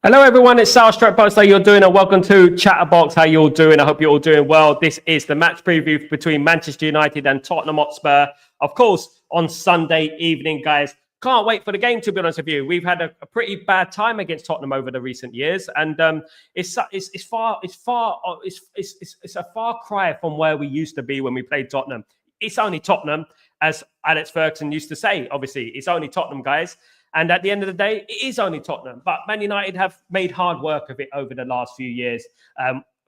Hello, everyone. It's Sal Stretford. How you're doing? And welcome to Chatterbox. How you all doing? I hope you're all doing well. This is the match preview between Manchester United and Tottenham Hotspur. Of course, on Sunday evening, guys. Can't wait for the game, to be honest with you. We've had a pretty bad time against Tottenham over the recent years, and it's a far cry from where we used to be when we played Tottenham. It's only Tottenham, as Alex Ferguson used to say. Obviously, it's only Tottenham, guys. And at the end of the day, it is only Tottenham. But Man United have made hard work of it over the last few years.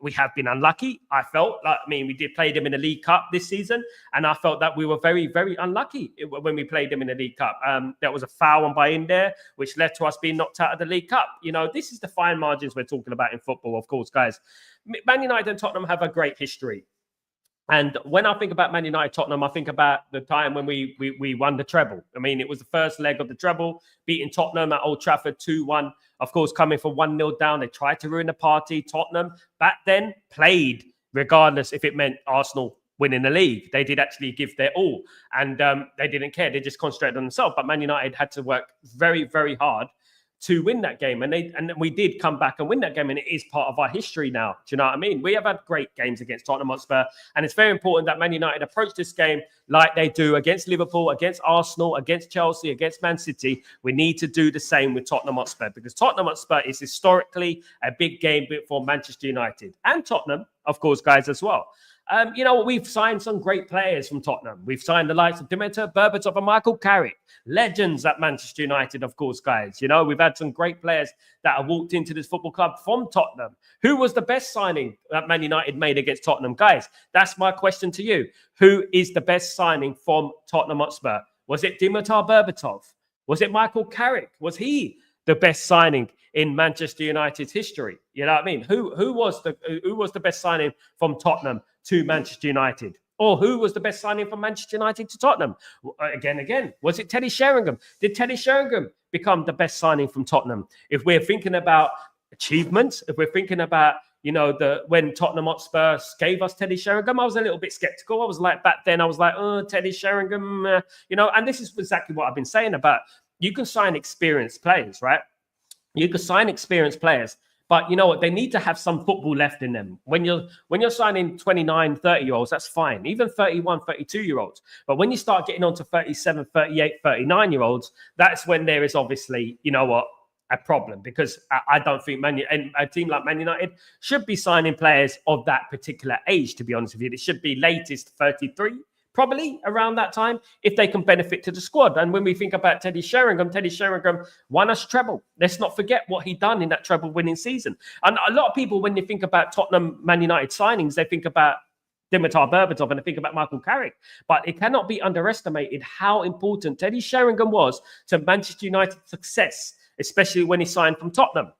We have been unlucky. I felt like, we did play them in the League Cup this season, and I felt that we were very, very unlucky when we played them in the League Cup. There was a foul on in there, which led to us being knocked out of the League Cup. You know, this is the fine margins we're talking about in football, of course, guys. Man United and Tottenham have a great history. And when I think about Man United, Tottenham, I think about the time when we won the treble. I mean, it was the first leg of the treble, beating Tottenham at Old Trafford 2-1. Of course, coming from 1-0 down, they tried to ruin the party. Tottenham back then played regardless if it meant Arsenal winning the league. They did actually give their all, and they didn't care. They just concentrated on themselves. But Man United had to work very, very hard to win that game. And we did come back and win that game, and it is part of our history now. Do you know what I mean? We have had great games against Tottenham Hotspur, and it's very important that Man United approach this game like they do against Liverpool, against Arsenal, against Chelsea, against Man City. We need to do the same with Tottenham Hotspur, because Tottenham Hotspur is historically a big game for Manchester United and Tottenham, of course, guys, as well. We've signed some great players from Tottenham. We've signed the likes of Dimitar Berbatov and Michael Carrick, legends at Manchester United, of course, guys. You know, we've had some great players that have walked into this football club from Tottenham. Who was the best signing that Man United made against Tottenham? Guys, that's my question to you. Who is the best signing from Tottenham Hotspur? Was it Dimitar Berbatov? Was it Michael Carrick? Was he the best signing in Manchester United's history? You know what I mean? Who was the best signing from Tottenham to Manchester United? Or who was the best signing from Manchester United to Tottenham? Again, was it Teddy Sheringham? Did Teddy Sheringham become the best signing from Tottenham? If we're thinking about achievements, if we're thinking about, when Tottenham Hotspur gave us Teddy Sheringham, I was a little bit skeptical. I was like, back then, I was like, oh, Teddy Sheringham, and this is exactly what I've been saying about, you can sign experienced players, right? You can sign experienced players, but you know what? They need to have some football left in them. When you're signing 29, 30-year-olds, that's fine. Even 31, 32-year-olds. But when you start getting on to 37, 38, 39-year-olds, that's when there is obviously, a problem. Because I don't think a team like Man United should be signing players of that particular age, to be honest with you. It should be latest 33. Probably around that time, if they can benefit to the squad. And when we think about Teddy Sheringham won us treble. Let's not forget what he done in that treble winning season. And a lot of people, when you think about Tottenham Man United signings, they think about Dimitar Berbatov and they think about Michael Carrick. But it cannot be underestimated how important Teddy Sheringham was to Manchester United's success, especially when he signed from Tottenham.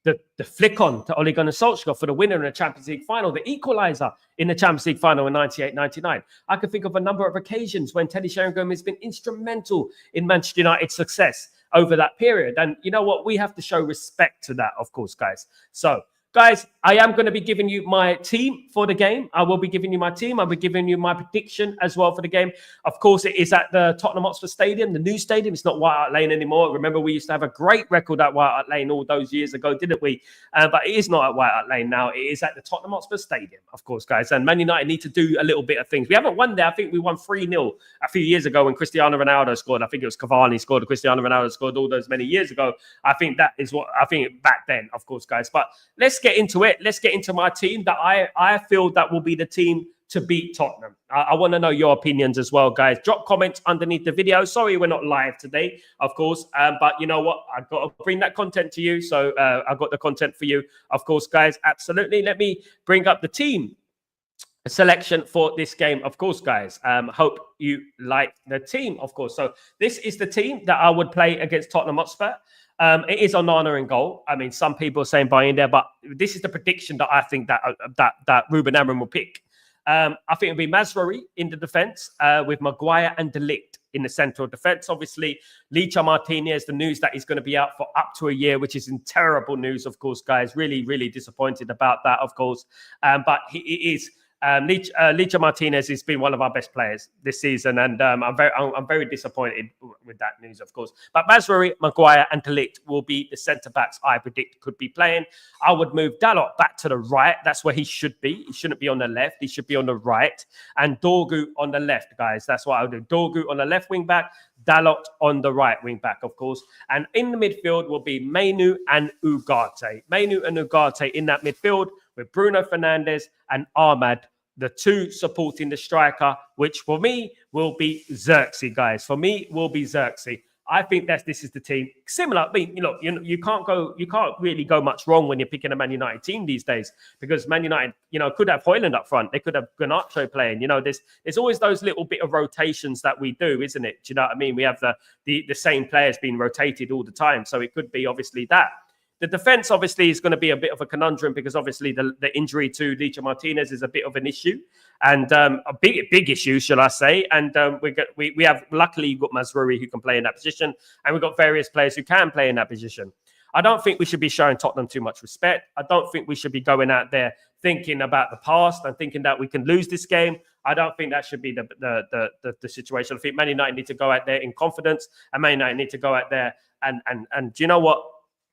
The flick on to Ole Gunnar Solskjaer for the winner in the Champions League final, the equaliser in the Champions League final in 98-99. I can think of a number of occasions when Teddy Sheringham has been instrumental in Manchester United's success over that period. And you know what? We have to show respect to that, of course, guys. So, guys, I am going to be giving you my team for the game. I will be giving you my team. I'll be giving you my prediction as well for the game. Of course, it is at the Tottenham Hotspur Stadium, the new stadium. It's not White Hart Lane anymore. Remember, we used to have a great record at White Hart Lane all those years ago, didn't we? But it is not at White Hart Lane now. It is at the Tottenham Hotspur Stadium, of course, guys. And Man United need to do a little bit of things. We haven't won there. I think we won 3-0 a few years ago when Cristiano Ronaldo scored. I think it was Cavani scored. Cristiano Ronaldo scored all those many years ago. I think that is what I think back then, of course, guys. But let's get into it. Let's get into my team that I feel that will be the team to beat Tottenham. I want to know your opinions as well, guys. Drop comments underneath the video. Sorry, we're not live today, of course. But you know what? I've got to bring that content to you. So I've got the content for you, of course, guys. Absolutely. Let me bring up the team selection for this game, of course, guys. Hope you like the team, of course. So this is the team that I would play against Tottenham Hotspur. It is Onana in goal. I mean, some people are saying buy in there, but this is the prediction that I think that Ruben Amorim will pick. I think it'll be Mazraoui in the defense with Maguire and De Ligt in the central defense. Obviously, Licha Martinez, the news that he's going to be out for up to a year, which is in terrible news, of course, guys. Really, really disappointed about that, of course. But he is Licha Martinez has been one of our best players this season, and I'm very disappointed with that news, of course. But Mazraoui, Maguire, and De Ligt will be the centre backs I predict could be playing. I would move Dalot back to the right. That's where he should be. He shouldn't be on the left. He should be on the right, and Dorgu on the left, guys. That's what I would do. Dorgu on the left wing back, Dalot on the right wing back, of course. And in the midfield will be Mainoo and Ugarte. Mainoo and Ugarte in that midfield with Bruno Fernandes and Ahmad, the two supporting the striker, which for me will be Xerxes, guys. For me will be Xerxes. I think this is the team. Similar, I mean, you can't really go much wrong when you're picking a Man United team these days, because Man United, could have Højlund up front. They could have Garnacho playing. There's always those little bit of rotations that we do, isn't it? Do you know what I mean? We have the same players being rotated all the time. So it could be obviously that. The defense obviously is going to be a bit of a conundrum, because obviously the injury to Licha Martinez is a bit of an issue, and a big issue, shall I say. And we have, luckily, you've got Mazraoui who can play in that position, and we've got various players who can play in that position. I don't think we should be showing Tottenham too much respect. I don't think we should be going out there thinking about the past and thinking that we can lose this game. I don't think that should be the situation. I think Man United need to go out there in confidence, and Man United need to go out there and do you know what?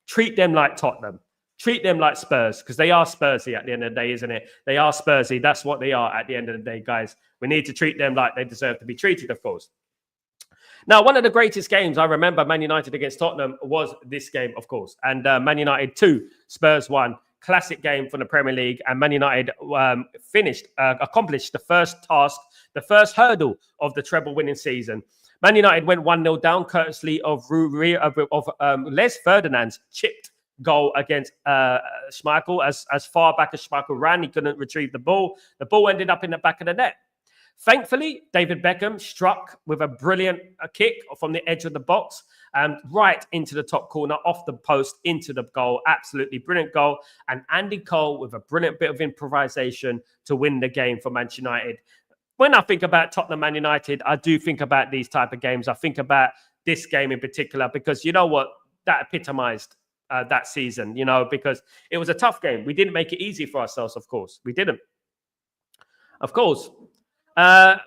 Treat them like Tottenham. Treat them like Spurs, because they are Spursy at the end of the day, isn't it? They are Spursy. That's what they are at the end of the day, guys. We need to treat them like they deserve to be treated, of course. Now, one of the greatest games I remember Man United against Tottenham was this game, of course. And Man United 2, Spurs 1. Classic game for the Premier League. And Man United accomplished the first task, the first hurdle of the treble-winning season. Man United went 1-0 down, courtesy of Les Ferdinand's chipped goal against Schmeichel. As far back as Schmeichel ran, he couldn't retrieve the ball. The ball ended up in the back of the net. Thankfully, David Beckham struck with a brilliant kick from the edge of the box, right into the top corner, off the post, into the goal. Absolutely brilliant goal. And Andy Cole with a brilliant bit of improvisation to win the game for Manchester United. When I think about Tottenham Man United, I do think about these type of games. I think about this game in particular, because you know what? That epitomized that season, because it was a tough game. We didn't make it easy for ourselves, of course. We didn't. Of course.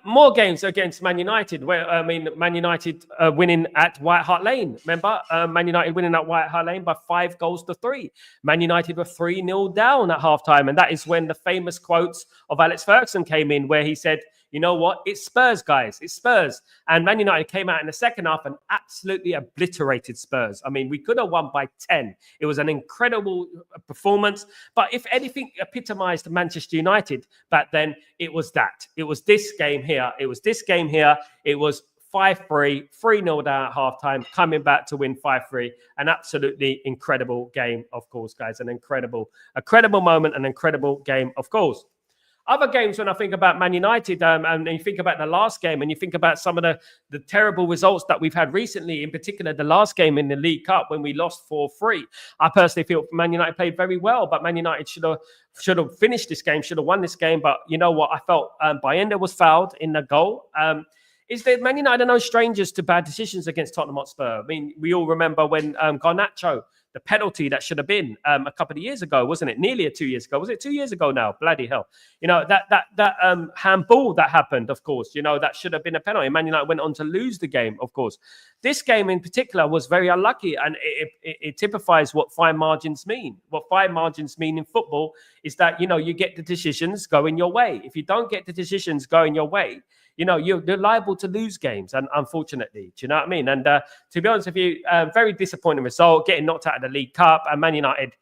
More games against Man United. Man United winning at White Hart Lane. Remember? Man United winning at White Hart Lane by 5-3. Man United were 3-0 down at halftime. And that is when the famous quotes of Alex Ferguson came in, where he said, you know what? It's Spurs, guys. It's Spurs. And Man United came out in the second half and absolutely obliterated Spurs. I mean, we could have won by 10. It was an incredible performance. But if anything epitomized Manchester United back then, it was that. It was this game here. It was 5-3, 3-0 down at halftime, coming back to win 5-3. An absolutely incredible game, of course, guys. An incredible moment, an incredible game, of course. Other games, when I think about Man United, and you think about the last game, and you think about some of the terrible results that we've had recently, in particular the last game in the League Cup when we lost 4-3. I personally feel Man United played very well, but Man United should have finished this game, should have won this game. But you know what? I felt Bayenda was fouled in the goal. Is that Man United are no strangers to bad decisions against Tottenham Hotspur? I mean, we all remember when Garnacho, the penalty that should have been a couple of years ago, wasn't it? Nearly 2 years ago. Was it 2 years ago now? Bloody hell. That handball that happened, of course, that should have been a penalty. Man United went on to lose the game, of course. This game in particular was very unlucky, and it typifies what fine margins mean. What fine margins mean in football is that, you get the decisions going your way. If you don't get the decisions going your way, you're liable to lose games, and unfortunately, do you know what I mean? And to be honest with you, very disappointing result, getting knocked out of the League Cup, and Man United,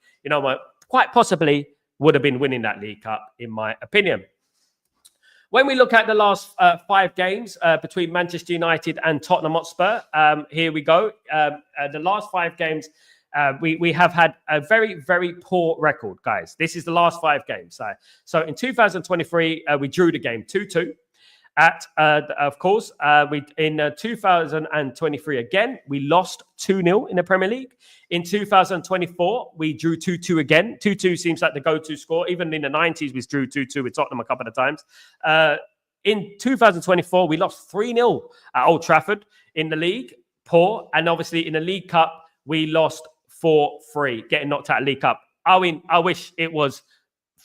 quite possibly would have been winning that League Cup, in my opinion. When we look at the last 5 games between Manchester United and Tottenham Hotspur, here we go. The last 5 games, we have had a very, very poor record, guys. This is the last 5 games. So in 2023, we drew the game 2-2. Of course, in 2023 again, we lost 2-0 in the Premier League. In 2024, we drew 2-2 again. 2-2 seems like the go-to score. Even in the 90s, we drew 2-2 with Tottenham a couple of times. In 2024, we lost 3-0 at Old Trafford in the league. Poor. And obviously in the League Cup, we lost 4-3, getting knocked out of League Cup. I mean, I wish it was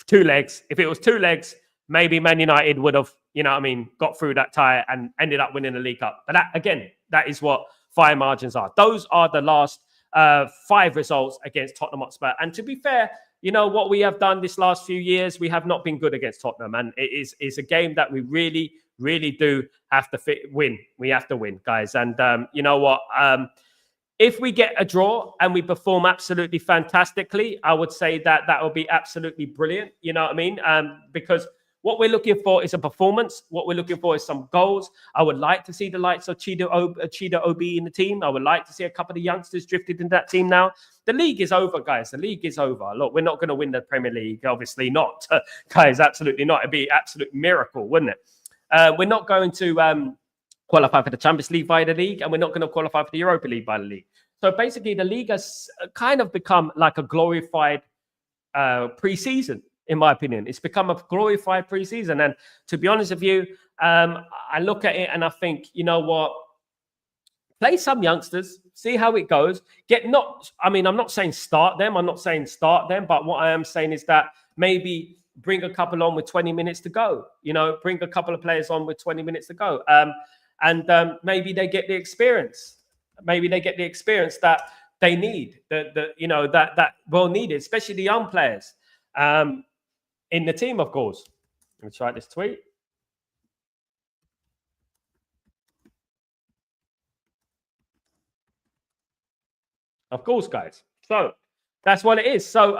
2 legs. If it was 2 legs, maybe Man United would have, you know what I mean, got through that tie and ended up winning the League Cup. But that, again, that is what fine margins are. Those are the last 5 results against Tottenham Hotspur. And to be fair, you know, what we have done this last few years, we have not been good against Tottenham. And it's a game that we really, really do have to win. We have to win, guys. And you know what? If we get a draw and we perform absolutely fantastically, I would say that will be absolutely brilliant. You know what I mean? Because what we're looking for is a performance. What we're looking for is some goals. I would like to see the likes of Chida OB in the team. I would like to see a couple of youngsters drifted into that team now. The league is over, guys. The league is over. Look, we're not going to win the Premier League. Obviously not. Guys, absolutely not. It'd be an absolute miracle, wouldn't it? We're not going to qualify for the Champions League by the league, and we're not going to qualify for the Europa League by the league. So basically, the league has kind of become like a glorified pre-season. In my opinion, it's become a glorified preseason. And to be honest with you, I look at it and I think, you know what? Play some youngsters, see how it goes. I'm not saying start them. But what I am saying is that maybe bring a couple on with 20 minutes to go. You know, bring a couple of players on with 20 minutes to go. And maybe they get the experience. Maybe they get the experience that they need, that well needed, especially the young players. In the team, of course. Let me try this tweet. Of course, guys. So that's what it is. So,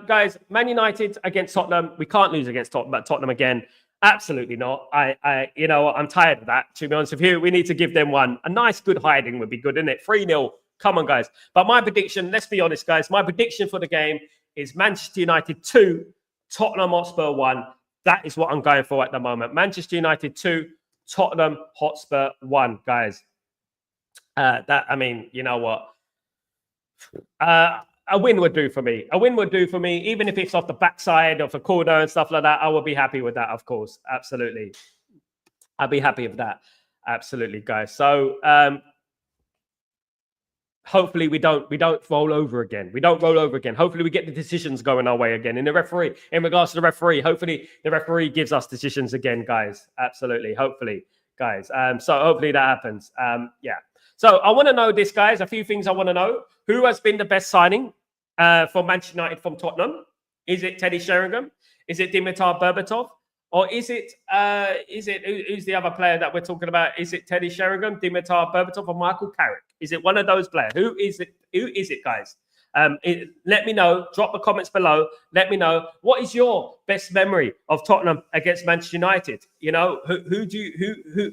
guys, Man United against Tottenham. We can't lose against Tottenham again. Absolutely not. I'm tired of that. To be honest with you, we need to give them one. A nice, good hiding would be good, isn't it? 3-0. Come on, guys. But my prediction, let's be honest, guys. My prediction for the game is Manchester United 2, Tottenham Hotspur 1. That is what I'm going for at the moment. Manchester United 2, Tottenham Hotspur 1, guys. You know what? A win would do for me. A win would do for me, even if it's off the backside of a corner and stuff like that. I will be happy with that, of course. Absolutely. I'll be happy with that. Absolutely, guys. So, hopefully we don't roll over again. Hopefully we get the decisions going our way again. In regards to the referee, hopefully the referee gives us decisions again, guys. Absolutely. Hopefully, guys. So hopefully that happens. Yeah. So I want to know this, guys. A few things I want to know. Who has been the best signing for Manchester United from Tottenham? Is it Teddy Sheringham? Is it Dimitar Berbatov? Or is it who's the other player that we're talking about? Is it Teddy Sheringham, Dimitar Berbatov, or Michael Carrick? Is it one of those players? Who is it, guys? Let me know. Drop the comments below. Let me know. What is your best memory of Tottenham against Manchester United? You know,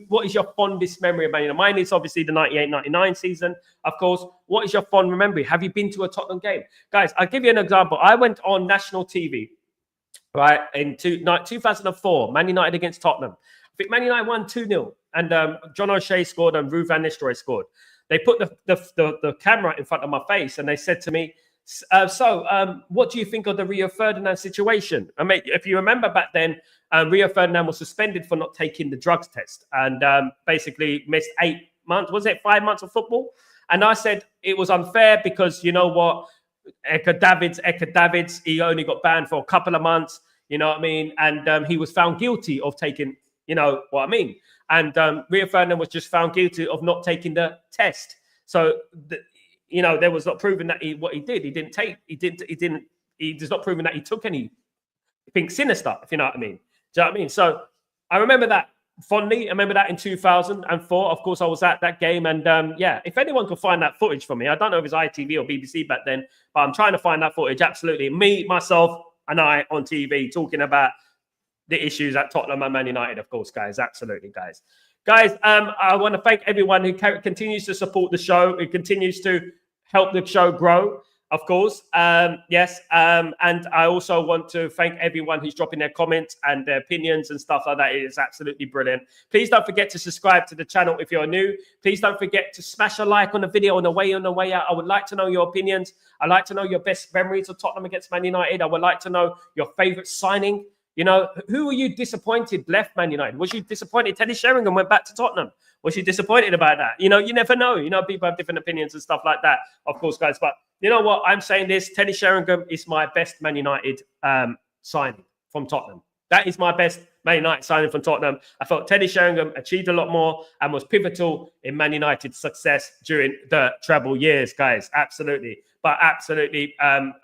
what is your fondest memory of Man United? Mine is obviously the 98-99 season, of course. What is your fond memory? Have you been to a Tottenham game? Guys, I'll give you an example. I went on national TV. Right, in 2004, Man United against Tottenham. I think Man United won 2-0, and John O'Shea scored and Ruud van Nistelrooy scored. They put the camera in front of my face, and they said to me, what do you think of the Rio Ferdinand situation? I mean, if you remember back then, Rio Ferdinand was suspended for not taking the drugs test and basically missed 8 months. Was it 5 months of football? And I said it was unfair because, you know what? Eka Davids, he only got banned for a couple of months, you know what I mean? And he was found guilty of taking, you know what I mean? And Rio Ferdinand was just found guilty of not taking the test. So, there was not proven that he does not proven that he took anything sinister, if you know what I mean. Do you know what I mean? So I remember that fondly. I remember that in 2004. Of course, I was at that game. And if anyone could find that footage for me, I don't know if it's ITV or BBC back then, but I'm trying to find that footage. Absolutely. Me, myself, and I on TV talking about the issues at Tottenham and Man United, of course, guys. Absolutely, guys. Guys, I want to thank everyone who continues to support the show, who continues to help the show grow. Of course, yes. And I also want to thank everyone who's dropping their comments and their opinions and stuff like that. It is absolutely brilliant. Please don't forget to subscribe to the channel if you're new. Please don't forget to smash a like on the video on the way out. I would like to know your opinions. I'd like to know your best memories of Tottenham against Man United. I would like to know your favorite signing. You know, who were you disappointed left Man United? Was you disappointed Teddy Sheringham went back to Tottenham? Was you disappointed about that? You know, you never know. You know, people have different opinions and stuff like that, of course, guys. But you know what? I'm saying this. Teddy Sheringham is my best Man United signing from Tottenham. That is my best Man United signing from Tottenham. I felt Teddy Sheringham achieved a lot more and was pivotal in Man United's success during the treble years, guys. Absolutely. But absolutely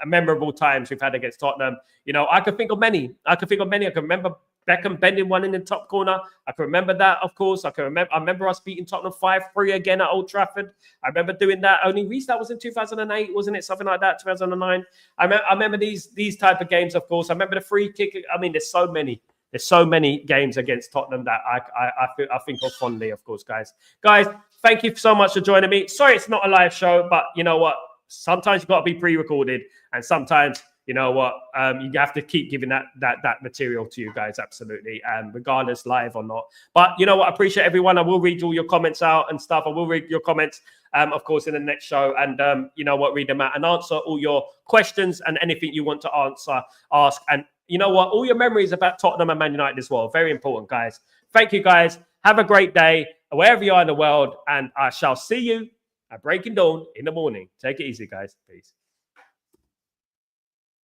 memorable times we've had against Tottenham. You know, I could think of many. I can remember Beckham bending one in the top corner. I can remember that, of course. I remember us beating Tottenham 5-3 again at Old Trafford. I remember doing that. Only that was in 2008, wasn't it? Something like that, 2009. I remember these type of games, of course. I remember the free kick. I mean, there's so many. There's so many games against Tottenham that I think of fondly, of course, guys. Guys, thank you so much for joining me. Sorry it's not a live show, but you know what? Sometimes you've got to be pre-recorded, and sometimes, you know what, you have to keep giving that material to you guys, absolutely, regardless live or not. But you know what, I appreciate everyone. I will read all your comments out and stuff. I will read your comments, of course, in the next show, and you know what, read them out and answer all your questions and anything you want to ask. And you know what, all your memories about Tottenham and Man United as well. Very important, guys. Thank you, guys. Have a great day wherever you are in the world, and I shall see you at breaking dawn in the morning. Take it easy, guys. Peace.